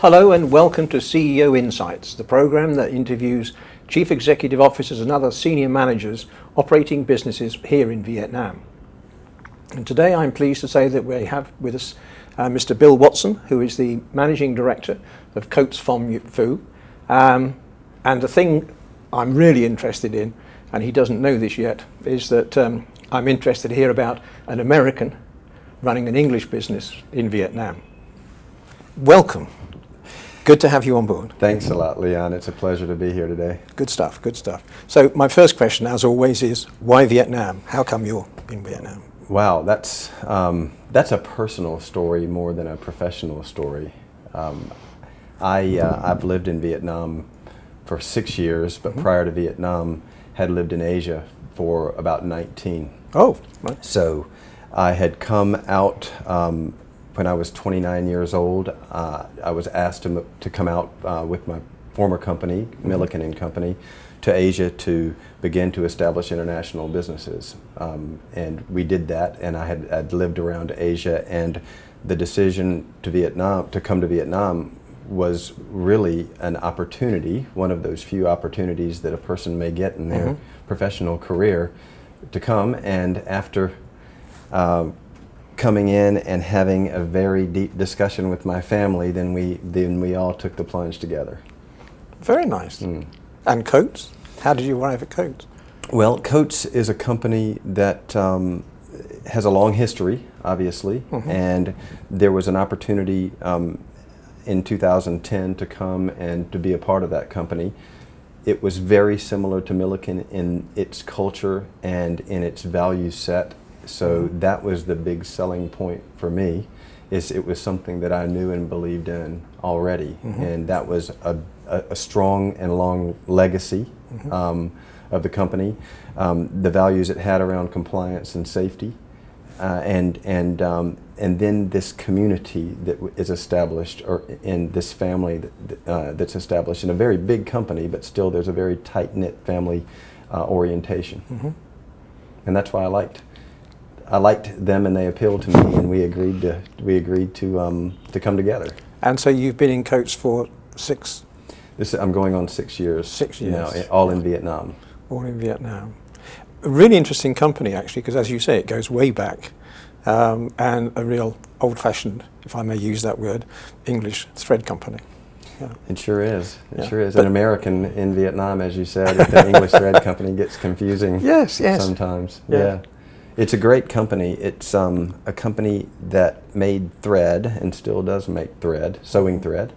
Hello and welcome to CEO Insights, the program that interviews chief executive officers and other senior managers operating businesses here in Vietnam. And today I'm pleased to say that we have with us Mr. Bill Watson, who is the managing director of Coates Phong Phu. And the thing I'm really interested in, and he doesn't know this yet, is that I'm interested to hear about an American running an English business in Vietnam. Welcome. Good to have you on board. Thanks a lot, Leon. It's a pleasure to be here today. Good stuff, good stuff. So my first question, as always, is why Vietnam? How come you're in Vietnam? Wow, that's a personal story more than a professional story. I've lived in Vietnam for 6 years, but prior to Vietnam, had lived in Asia for about 19. Oh, right. So I had come out when I was 29 years old. I was asked to come out with my former company, Milliken & Company, to Asia to begin to establish international businesses. And we did that, and I'd lived around Asia, and the decision to come to Vietnam was really an opportunity, one of those few opportunities that a person may get in their professional career, to come. And after coming in and having a very deep discussion with my family, then we all took the plunge together. Very nice. And Coates? How did you arrive at Coates? Well, Coates is a company that has a long history, obviously, and there was an opportunity in 2010 to come and to be a part of that company. It was very similar to Milliken in its culture and in its value set. So that was the big selling point for me, is it was something that I knew and believed in already. And that was a strong and long legacy of the company. The values it had around compliance and safety, and then this community that is established, or in this family that's established in a very big company, but still there's a very tight-knit family orientation. And that's why I liked them, and they appealed to me, and we agreed to come together. And so you've been in Coates for six? I'm going on 6 years. 6 years. Now, all in Vietnam. All in Vietnam. A really interesting company, actually, because as you say, it goes way back, and a real old-fashioned, if I may use that word, English thread company. Yeah. It sure is. It sure is. An American in Vietnam, as you said, if the English thread company gets confusing sometimes. Yeah. It's a great company. It's a company that made thread and still does make thread, sewing thread,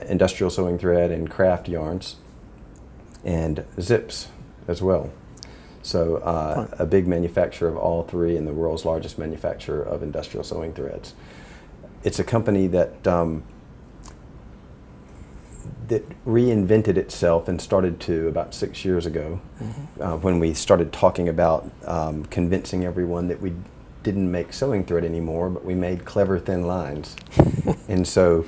industrial sewing thread and craft yarns, and zips as well. So a big manufacturer of all three, and the world's largest manufacturer of industrial sewing threads. It's a company that reinvented itself and started to about 6 years ago, when we started talking about convincing everyone that we didn't make sewing thread anymore, but we made clever thin lines. And so,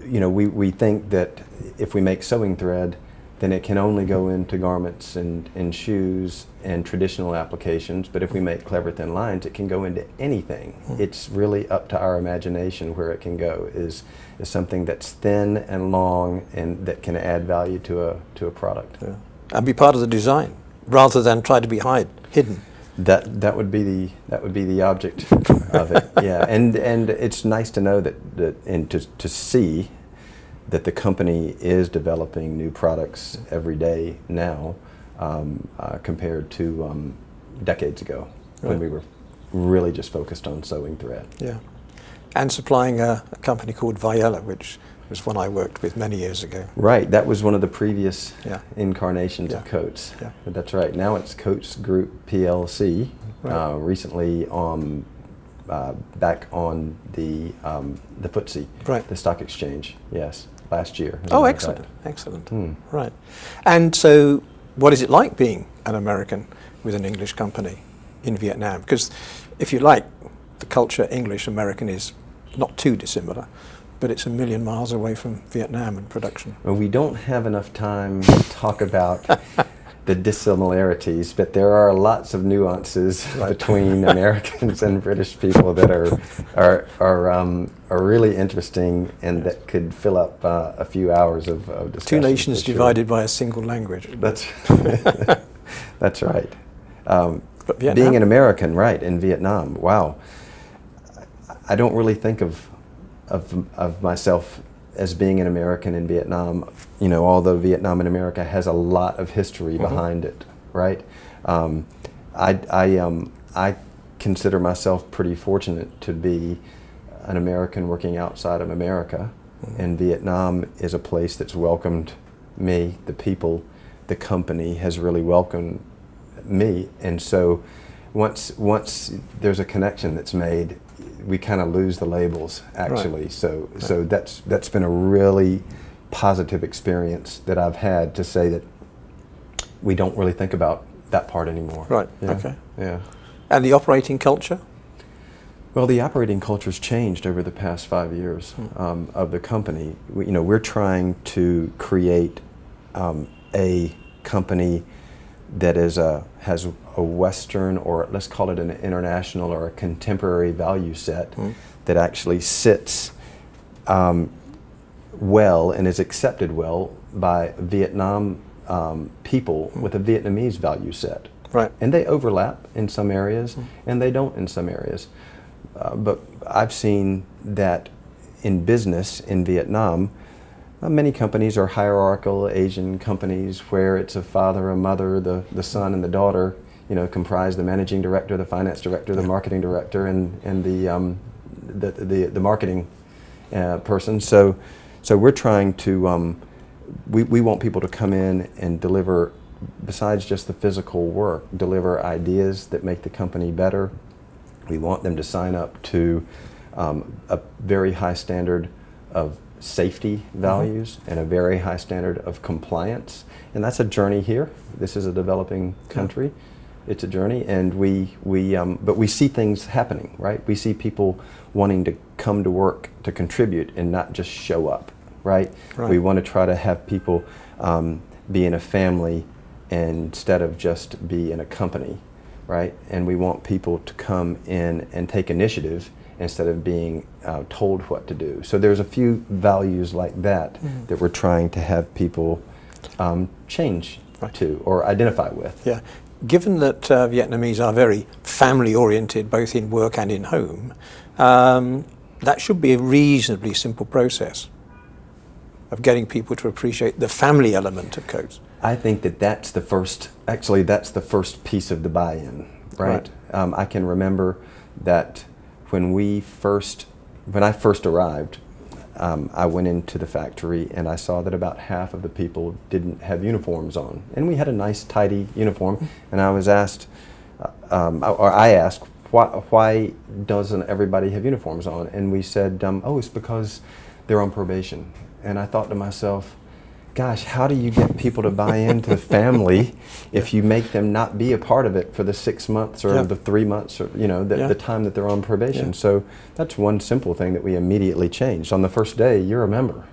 we think that if we make sewing thread, then it can only go into garments and shoes and traditional applications. But if we make clever thin lines, it can go into anything. It's really up to our imagination where it can go, is something that's thin and long and that can add value to a product. Yeah. And be part of the design, rather than try to be hidden. That would be the object of it. Yeah, and it's nice to know that and to see that the company is developing new products every day now, compared to decades ago, when we were really just focused on sewing thread. Yeah, and supplying a company called Viella, which was one I worked with many years ago. Right, that was one of the previous incarnations of Coates. Yeah. That's right. Now it's Coates Group PLC. Right. Recently back on the FTSE, the stock exchange. Yes, last year. Oh, excellent, excellent. Right. And so, what is it like being an American with an English company in Vietnam? Because, if you like, the culture English-American is not too dissimilar, but it's a million miles away from Vietnam and production. Well, we don't have enough time to talk about the dissimilarities, but there are lots of nuances between Americans and British people that are really interesting and that could fill up a few hours of discussion. Two nations divided by a single language. That's that's right. But Vietnam? Being an American, right, in Vietnam, wow. I don't really think of myself as being an American in Vietnam, you know, although Vietnam and America has a lot of history behind it, right? I consider myself pretty fortunate to be an American working outside of America, and Vietnam is a place that's welcomed me, the people, the company has really welcomed me, and so once there's a connection that's made, we kind of lose the labels, actually. Right. So that's been a really positive experience that I've had, to say that we don't really think about that part anymore. Right. Yeah. Okay. Yeah. And the operating culture? Well, the operating culture's changed over the past 5 years of the company. We're trying to create a company that has a Western, or let's call it an international or a contemporary value set that actually sits well and is accepted well by Vietnam people with a Vietnamese value set. Right. And they overlap in some areas and they don't in some areas. But I've seen that in business in Vietnam, many companies are hierarchical Asian companies where it's a father, a mother, the son and the daughter, comprise the managing director, the finance director, the marketing director, and the marketing person. So we're trying to, we want people to come in and deliver, besides just the physical work, deliver ideas that make the company better. We want them to sign up to a very high standard of safety values and a very high standard of compliance, and that's a journey here. This is a developing country. It's a journey, and but we see things happening, right? We see people wanting to come to work to contribute and not just show up, right? We want to try to have people be in a family instead of just be in a company, right? And we want people to come in and take initiative instead of being told what to do. So there's a few values like that that we're trying to have people change to or identify with. Yeah. Given that Vietnamese are very family-oriented, both in work and in home, that should be a reasonably simple process of getting people to appreciate the family element of Coates. I think that's the first, actually that's the first piece of the buy-in, right? I can remember that when I first arrived, I went into the factory and I saw that about half of the people didn't have uniforms on. And we had a nice, tidy uniform, and I was asked, I asked, why doesn't everybody have uniforms on? And we said, oh, it's because they're on probation. And I thought to myself, gosh, how do you get people to buy into the family if you make them not be a part of it for the 6 months or the 3 months or the time that they're on probation? So that's one simple thing that we immediately changed. On the first day, you're a member,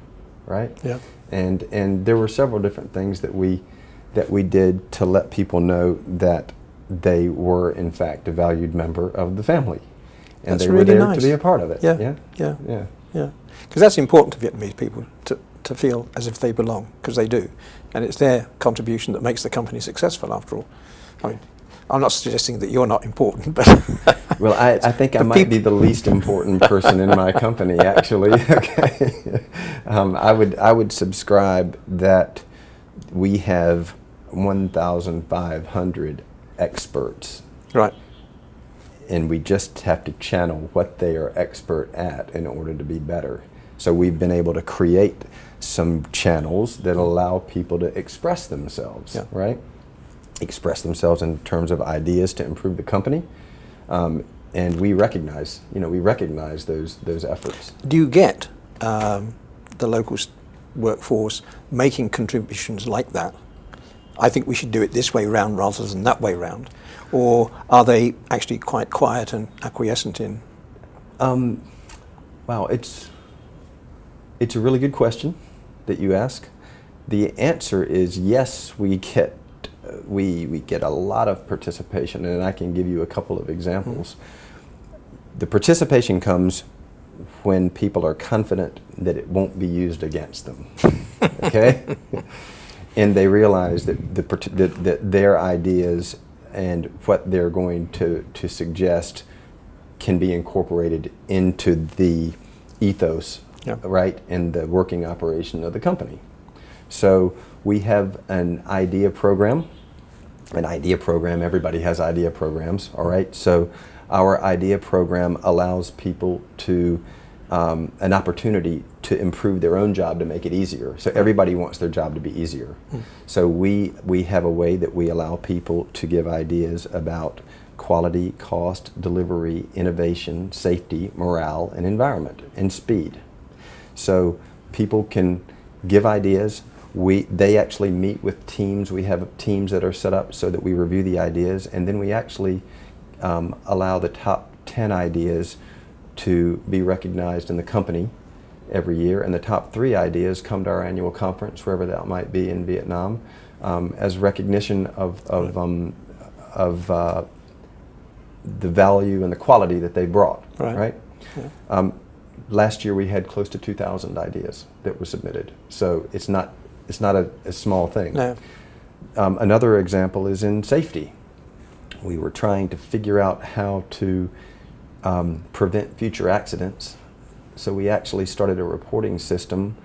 right? Yeah. And there were several different things that we did to let people know that they were in fact a valued member of the family, and that's they really were there nice. to be a part of it. Yeah. Because that's important to Vietnamese people, to feel as if they belong, because they do, and it's their contribution that makes the company successful, after all. I mean, I'm not suggesting that you're not important, but well, I think I might be the least important person in my company, actually. Okay, I would subscribe that we have 1,500 experts, right? And we just have to channel what they are expert at in order to be better. So we've been able to create some channels that allow people to express themselves, right? Express themselves in terms of ideas to improve the company, and we recognize, those efforts. Do you get the local workforce making contributions like that? I think we should do it this way round rather than that way round, or are they actually quite quiet and acquiescent in? Wow, it's a really good question that you ask. The answer is yes, we get we get a lot of participation, and I can give you a couple of examples. The participation comes when people are confident that it won't be used against them, okay? And they realize that that their ideas and what they're going to suggest can be incorporated into the ethos, right, and the working operation of the company. So we have an idea program. Everybody has idea programs, all right? So our idea program allows people to an opportunity to improve their own job to make it easier. So everybody wants their job to be easier. So we have a way that we allow people to give ideas about quality, cost, delivery, innovation, safety, morale, and environment, and speed. So people can give ideas. They actually meet with teams. We have teams that are set up so that we review the ideas, and then we actually allow the top 10 ideas to be recognized in the company every year, and the top 3 ideas come to our annual conference, wherever that might be in Vietnam, as recognition of the value and the quality that they brought. Right? Yeah. Last year we had close to 2,000 ideas that were submitted, so it's not a small thing. No. Another example is in safety. We were trying to figure out how to prevent future accidents. So we actually started a reporting system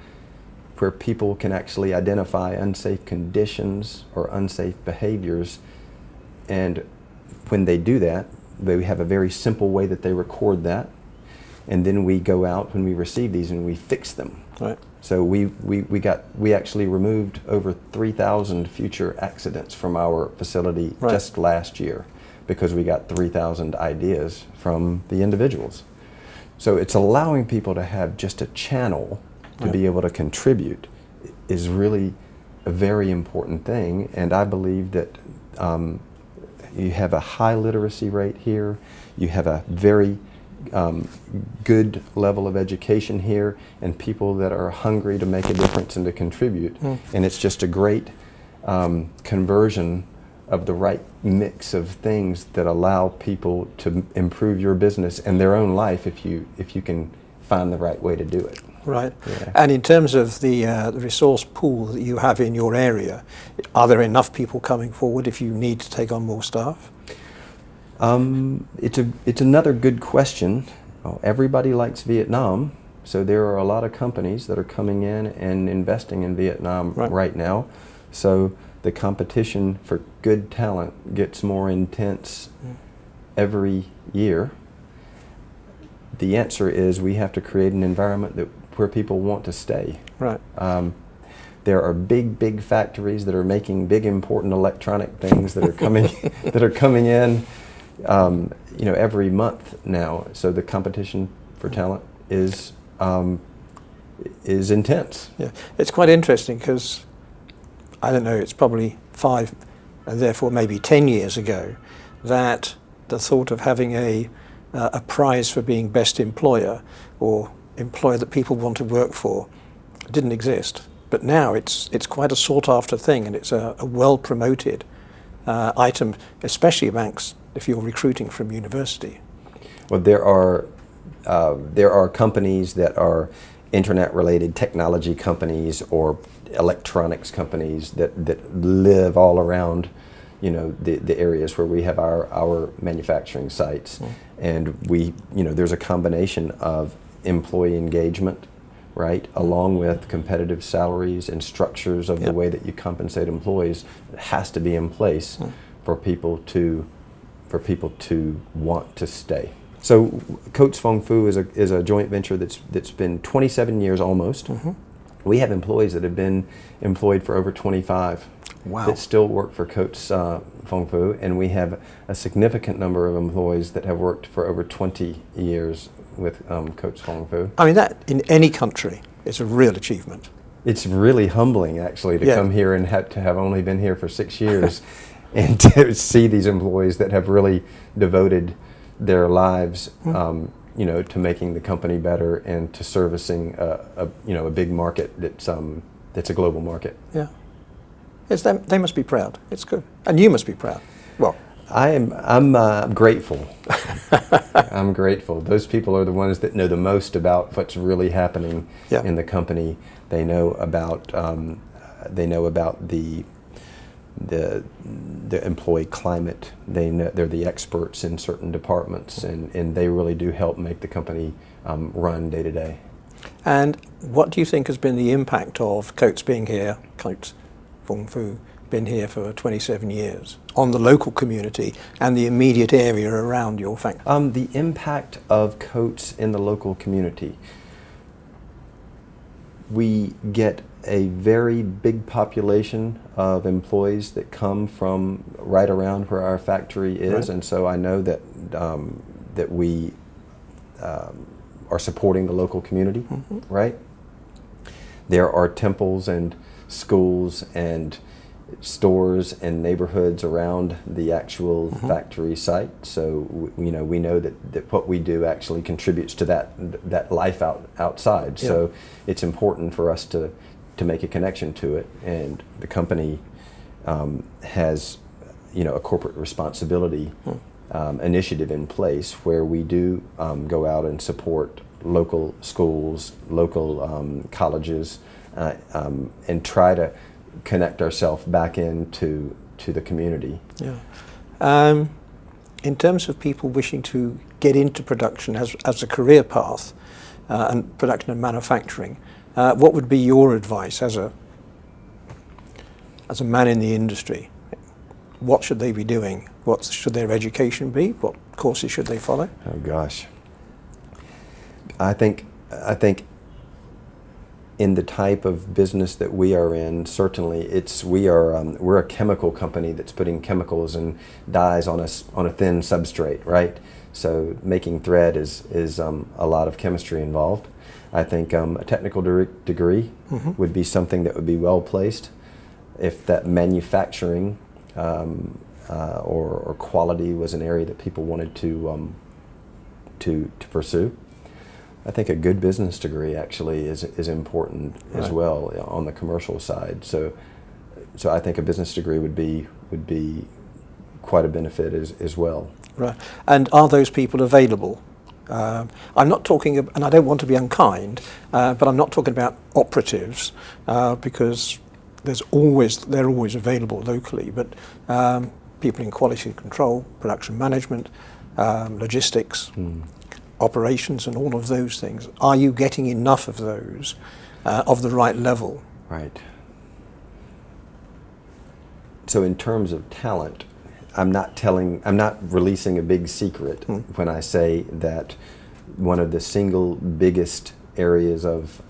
where people can actually identify unsafe conditions or unsafe behaviors, and when they do that, they have a very simple way that they record that, and then we go out when we receive these and we fix them. Right. So we actually removed over 3,000 future accidents from our facility just last year, because we got 3,000 ideas from the individuals. So it's allowing people to have just a channel to be able to contribute is really a very important thing, and I believe that you have a high literacy rate here, you have a very good level of education here, and people that are hungry to make a difference and to contribute, and it's just a great conversion of the right mix of things that allow people to improve your business and their own life if you can find the right way to do it. Right. Yeah. And in terms of the resource pool that you have in your area, are there enough people coming forward if you need to take on more staff? It's another good question. Everybody likes Vietnam, so there are a lot of companies that are coming in and investing in Vietnam right now. So the competition for good talent gets more intense every year. The answer is we have to create an environment where people want to stay. Right. There are big factories that are making big important electronic things that are coming that are coming in every month now. So the competition for talent is intense. Yeah, it's quite interesting because I don't know, it's probably 5 and therefore maybe 10 years ago that the thought of having a prize for being best employer or employer that people want to work for didn't exist. But now it's quite a sought after thing, and it's a well promoted item, especially amongst if you're recruiting from university. Well, there are companies that are internet-related technology companies or electronics companies that live all around, the areas where we have our manufacturing sites, and there's a combination of employee engagement, right, along with competitive salaries and structures of the way that you compensate employees. It has to be in place for people to want to stay. So Coats Phong Phu is a joint venture that's been 27 years almost. We have employees that have been employed for over 25 that still work for Coats Phong Phu, and we have a significant number of employees that have worked for over 20 years with Coats Phong Phu. I mean, that in any country is a real achievement. It's really humbling, actually, to come here and to have only been here for 6 years and to see these employees that have really devoted their lives to making the company better and to servicing a big market that's a global market. Yeah. They must be proud. It's good. And you must be proud. Well, I'm grateful. I'm grateful. Those people are the ones that know the most about what's really happening in the company. They know about the employee climate. They're the experts in certain departments, and they really do help make the company run day to day. And what do you think has been the impact of Coates being here, Phong Phu, been here for 27 years, on the local community and the immediate area around your factory? The impact of Coates in the local community. We get a very big population of employees that come from right around where our factory is, and so I know that that we are supporting the local community, right? There are temples and schools and stores and neighborhoods around the actual factory site, so we know that what we do actually contributes to that life outside. So it's important for us to make a connection to it, and the company has a corporate responsibility initiative in place where we do go out and support local schools, local colleges, and try to connect ourselves back into the community. In terms of people wishing to get into production as a career path, and production and manufacturing, what would be your advice as a man in the industry? What should they be doing? What should their education be? What courses should they follow? Oh gosh, I think in the type of business that we are in, certainly we're a chemical company that's putting chemicals and dyes on a thin substrate, right? So making thread is a lot of chemistry involved. I think a technical degree would be something that would be well placed. If that manufacturing or quality was an area that people wanted to pursue. I think a good business degree actually is important as well on the commercial side. So I think a business degree would be quite a benefit as well. Right. And are those people available? I'm not talking, and I don't want to be unkind, but I'm not talking about operatives because they're always available locally. But people in quality control, production management, logistics. Operations and all of those things. Are you getting enough of those of the right level? Right. So in terms of talent, I'm not releasing a big secret when I say that one of the single biggest areas of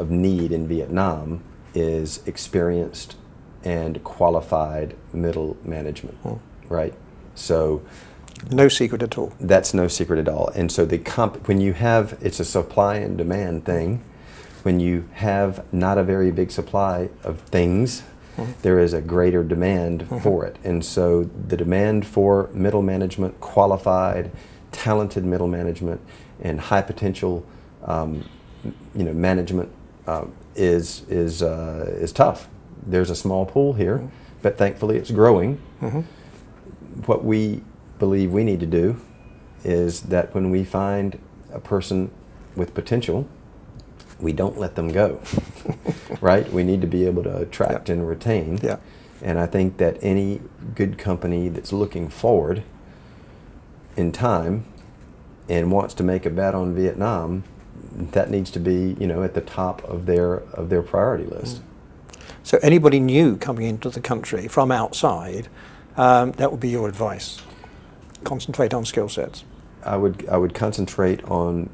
need in Vietnam is experienced and qualified middle management, right? So no secret at all. That's no secret at all. And so when you have, it's a supply and demand thing. When you have not a very big supply of things, there is a greater demand for it. And so the demand for middle management, qualified, talented middle management, and high potential, management is tough. There's a small pool here, but thankfully it's growing. What we believe we need to do is that when we find a person with potential, we don't let them go, right? We need to be able to attract and retain. And I think that any good company that's looking forward in time and wants to make a bet on Vietnam, that needs to be, at the top of their priority list. So anybody new coming into the country from outside, that would be your advice. Concentrate on skill sets. I would concentrate on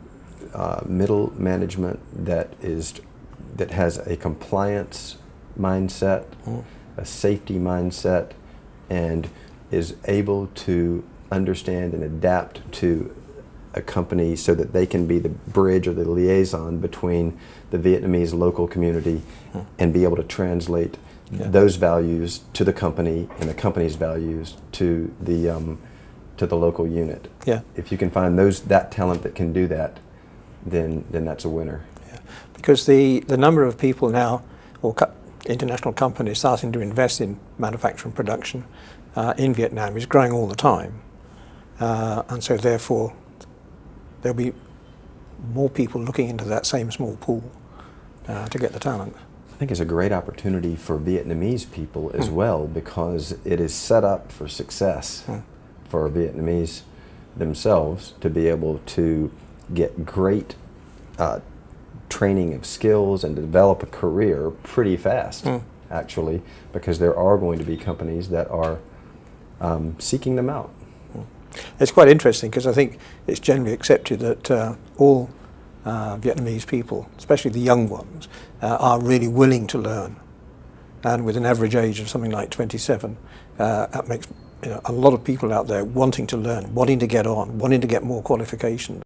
middle management that has a compliance mindset, a safety mindset, and is able to understand and adapt to a company so that they can be the bridge or the liaison between the Vietnamese local community and be able to translate those values to the company and the company's values to the local unit. If you can find that talent that can do that, then that's a winner. Because the number of people now, or international companies starting to invest in manufacturing production in Vietnam is growing all the time. And so therefore there'll be more people looking into that same small pool to get the talent. I think it's a great opportunity for Vietnamese people as well, because it is set up for success for Vietnamese themselves to be able to get great training of skills and develop a career pretty fast, actually, because there are going to be companies that are seeking them out. It's quite interesting because I think it's generally accepted that all Vietnamese people, especially the young ones, are really willing to learn. And with an average age of something like 27, that makes a lot of people out there wanting to learn, wanting to get on, wanting to get more qualifications,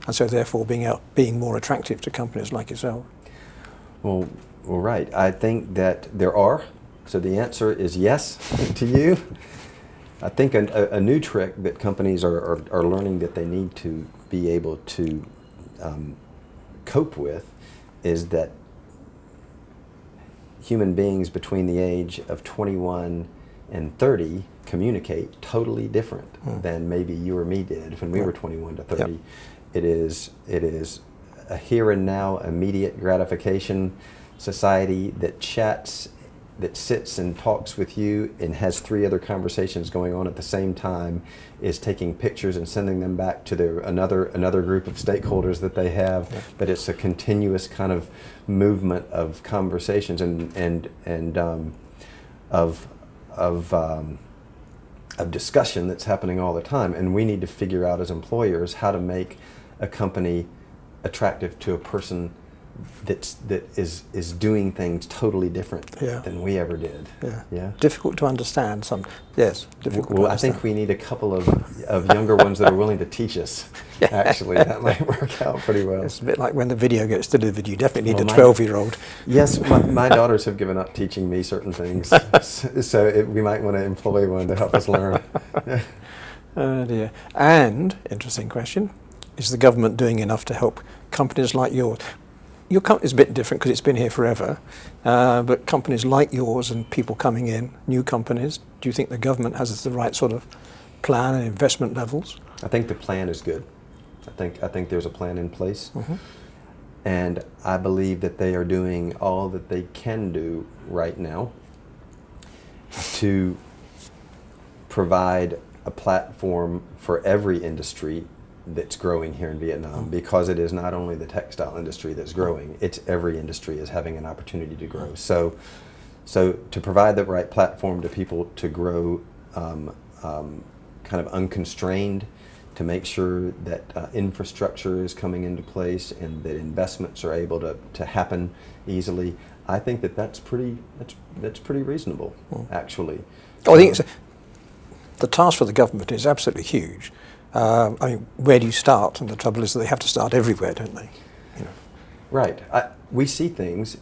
and so therefore being more attractive to companies like yourself. Well, right. I think that there are. So the answer is yes to you. I think a new trick that companies are learning that they need to be able to cope with is that human beings between the age of 21 and 30 communicate totally different than maybe you or me did when we were 21 to 30. Yep. It is a here and now immediate gratification society that chats, that sits and talks with you and has 3 other conversations going on at the same time, is taking pictures and sending them back to another group of stakeholders that they have. Yeah. But it's a continuous kind of movement of conversations and of discussion that's happening all the time. And we need to figure out as employers how to make a company attractive to a person that is doing things totally different than we ever did. Yeah. Difficult to understand. Yes. Difficult. Well, I think we need a couple of younger ones that are willing to teach us. Actually, that might work out pretty well. It's a bit like when the video gets delivered. You definitely need a 12-year-old. Yes, my daughters have given up teaching me certain things, so we might want to employ one to help us learn. Oh dear. And interesting question: is the government doing enough to help companies like yours? Your company's a bit different because it's been here forever, but companies like yours and people coming in, new companies, do you think the government has the right sort of plan and investment levels? I think the plan is good. I think there's a plan in place, and I believe that they are doing all that they can do right now to provide a platform for every industry that's growing here in Vietnam, because it is not only the textile industry that's growing, it's every industry is having an opportunity to grow. So to provide the right platform to people to grow kind of unconstrained, to make sure that infrastructure is coming into place and that investments are able to happen easily, I think that's pretty reasonable, actually. I think the task for the government is absolutely huge. I mean, where do you start? And the trouble is that they have to start everywhere, don't they? Right. We see things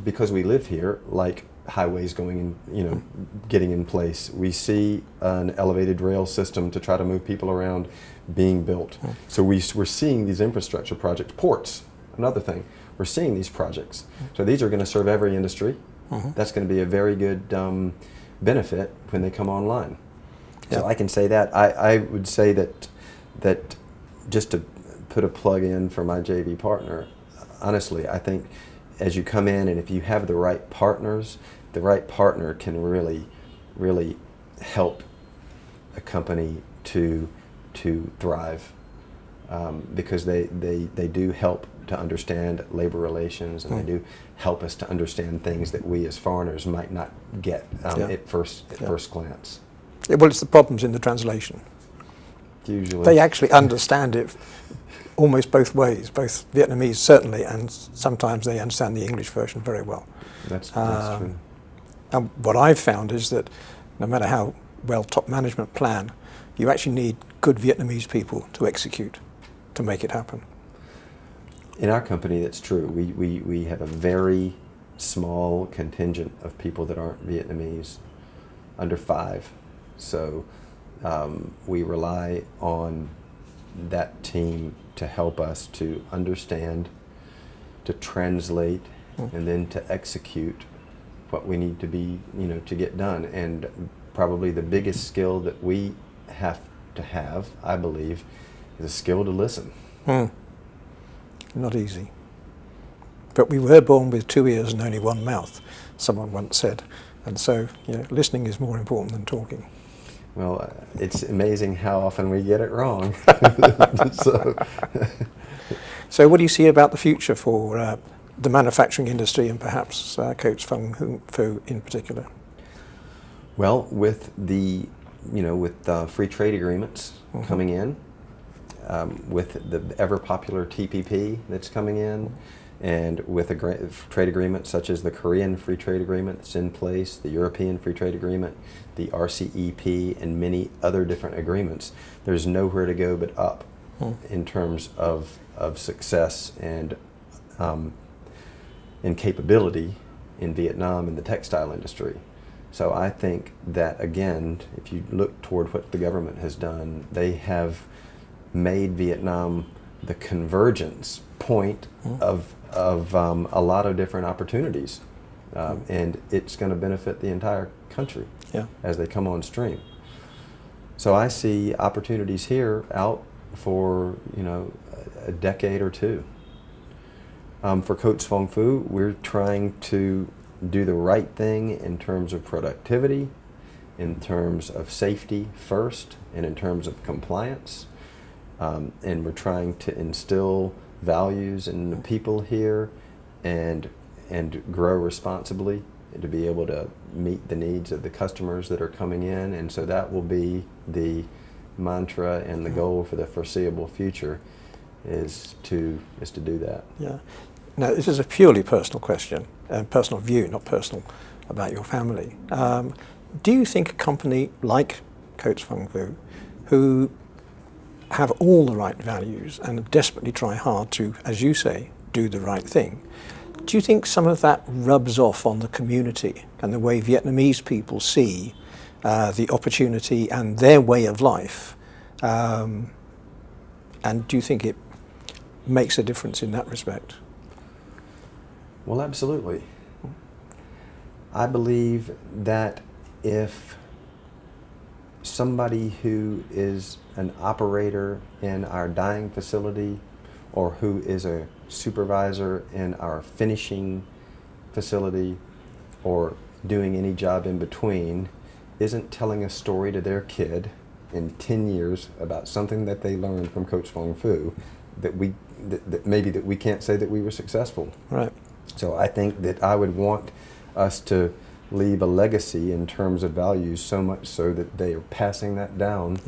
because we live here, like highways going in, getting in place. We see an elevated rail system to try to move people around being built. So we're seeing these infrastructure projects. Ports, another thing. We're seeing these projects. So these are going to serve every industry. That's going to be a very good benefit when they come online. So I can say that. I would say that just to put a plug in for my JV partner, honestly, I think as you come in and if you have the right partners, the right partner can really, really help a company to thrive, because they do help to understand labor relations, and they do help us to understand things that we as foreigners might not get at first glance. Well, it's the problems in the translation. Usually. They actually understand it almost both ways, both Vietnamese certainly, and sometimes they understand the English version very well. That's true. And what I've found is that no matter how well top management plan, you actually need good Vietnamese people to execute, to make it happen. In our company, that's true. We have a very small contingent of people that aren't Vietnamese, under 5. So we rely on that team to help us to understand, to translate, and then to execute what we need to be, to get done. And probably the biggest skill that we have to have, I believe, is a skill to listen. Not easy. But we were born with 2 ears and only one mouth, someone once said. And so, listening is more important than talking. Well, it's amazing how often we get it wrong. So what do you see about the future for the manufacturing industry and perhaps Coates Phong Phu in particular? Well, with the free trade agreements coming in, with the ever popular TPP that's coming in, and with trade agreements such as the Korean Free Trade Agreement that's in place, the European Free Trade Agreement, the RCEP, and many other different agreements, there's nowhere to go but up in terms of success and capability in Vietnam in the textile industry. So I think that, again, if you look toward what the government has done, they have made Vietnam the convergence point of a lot of different opportunities, and it's going to benefit the entire country as they come on stream. So I see opportunities here out for a decade or two. For Coates Phong Phu, we're trying to do the right thing in terms of productivity, in terms of safety first, and in terms of compliance. And we're trying to instill values in the people here and grow responsibly and to be able to meet the needs of the customers that are coming in. And so that will be the mantra and the goal for the foreseeable future is to do that. Yeah. Now, this is a purely personal question, personal view, not personal about your family. Do you think a company like Coates Phong Phu, who have all the right values and desperately try hard to, as you say, do the right thing, do you think some of that rubs off on the community and the way Vietnamese people see the opportunity and their way of life? And do you think it makes a difference in that respect? Well, absolutely. I believe that if somebody who is an operator in our dyeing facility or who is a supervisor in our finishing facility or doing any job in between isn't telling a story to their kid in 10 years about something that they learned from Coates Phong Phu, that maybe we can't say that we were successful. Right. So I think that I would want us to leave a legacy in terms of values, so much so that they are passing that down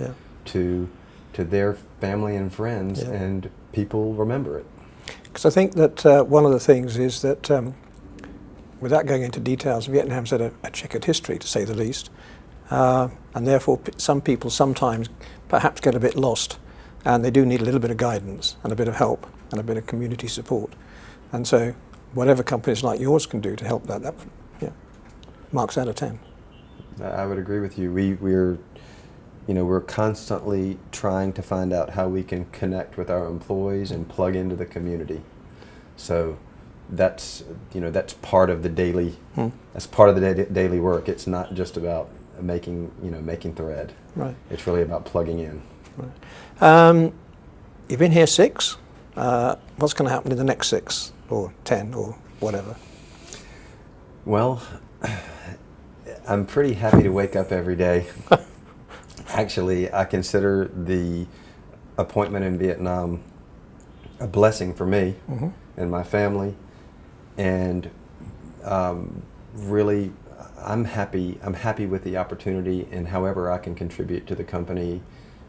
to their family and friends, and people remember it. Because I think that one of the things is that, without going into details, Vietnam's had a checkered history, to say the least, and therefore some people sometimes perhaps get a bit lost, and they do need a little bit of guidance and a bit of help and a bit of community support. And so whatever companies like yours can do to help that marks out of 10. I would agree with you. We're constantly trying to find out how we can connect with our employees and plug into the community. So that's part of the daily daily work. It's not just about making thread. Right. It's really about plugging in. Right. You've been here 6. What's going to happen in the next 6 or 10 or whatever? Well, I'm pretty happy to wake up every day. Actually, I consider the appointment in Vietnam a blessing for me and my family, and really, I'm happy with the opportunity, and however I can contribute to the company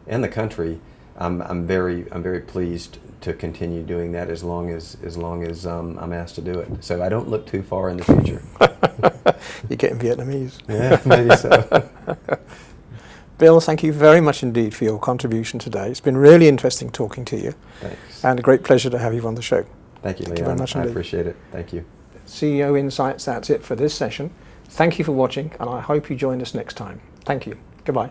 and the country, I'm very pleased to continue doing that as long as I'm asked to do it. So I don't look too far in the future. You're getting Vietnamese. Yeah, maybe so. Bill, thank you very much indeed for your contribution today. It's been really interesting talking to you. Thanks. And a great pleasure to have you on the show. Thank you, Leon. Thank you very much indeed. I appreciate it. Thank you. CEO Insights, that's it for this session. Thank you for watching, and I hope you join us next time. Thank you. Goodbye.